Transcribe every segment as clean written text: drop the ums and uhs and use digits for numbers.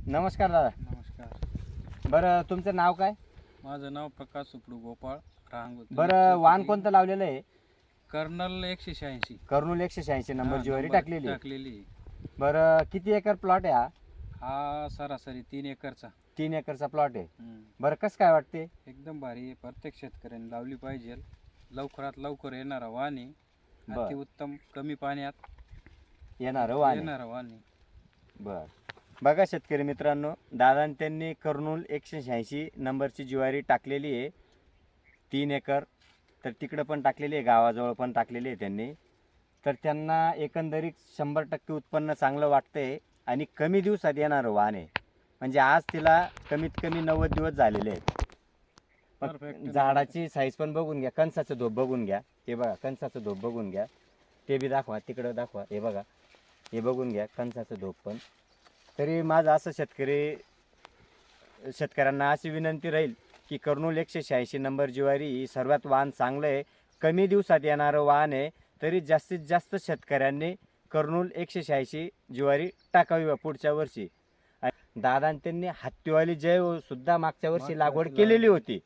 नमस्कार दादा. नमस्कार. बरं तुमचं नाव काय? माझं नाव प्रकाश सुपडू गोपाळ रांग. बरं वाण कोणतं लावलेलं आहे? कर्नल 186 कर्नूल 186 नंबर ज्वारी नंबर टाकलेली. टाकलेली. बरं किती एकर प्लॉट आहे हा? हा सरासरी 3 एकरचा. 3 एकरचा प्लॉट आहे. हम्म. बरं कसं काय वाटते? एकदम भारी आहे. प्रत्येक शेतकऱ्यांनी लावली पाहिजे. लवकरात लवकर येणारा वाण आहे. बरं. अतिउत्तम कमी पाण्यात येणार वाण आहे. येणारा वाण आहे. बरं बघा शेतकरी मित्रांनो, दादांनी त्यांनी कर्नूल 186 नंबरची ज्वारी टाकलेली आहे 3 एकर. तर तिकडं पण टाकलेली आहे, गावाजवळ पण टाकलेली आहे त्यांनी. तर त्यांना एकंदरीत 100% उत्पन्न चांगलं वाटतंय आणि कमी दिवसात येणारं वाण आहे. म्हणजे आज तिला कमीत कमी 90 दिवस झालेले आहेत. Perfect. झाडाची साईज पण बघून घ्या, कणसाचं धोप बघून घ्या. हे बघा कणसाचं धोप बघून घ्या, ते बी दाखवा, तिकडं दाखवा. हे बघा, हे बघून घ्या कणसाचं धोप पण. तरी माझं असं शेतकऱ्यांना अशी विनंती राहील की कर्नूल 186 नंबर ज्वारी ही सर्वात वाण चांगलं आहे, कमी दिवसात येणारं वाण आहे. तरी जास्तीत जास्त शेतकऱ्यांनी कर्नूल 186 ज्वारी टाकावी पुढच्या वर्षी. दादा त्यांनी हत्तीवाली जय सुद्धा मागच्या वर्षी लागवड केलेली होती.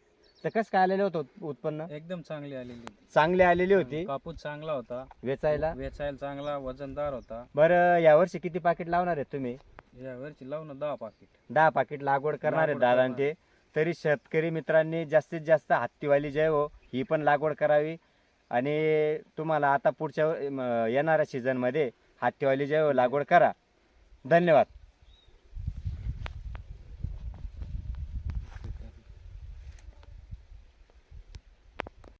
तर कसं काय आलेलं होतं उत्पन्न? एकदम चांगली आलेली होती. चांगली आलेली होती. कापूस चांगला होता. वेचायला चांगला वजनदार होता. बरं यावर्षी किती पाकिट लावणार आहेत तुम्ही? या वर्षी लावून 10 पाकिट. 10 पाकिट लागवड करणार आहेत दादा ते. तरी शेतकरी मित्रांनी जास्तीत जास्त हत्तीवाली जय हो ही पण लागवड करावी. आणि तुम्हाला आता पुढच्या येणाऱ्या सीझनमध्ये हत्तीवाली जय हो लागवड करा. धन्यवाद.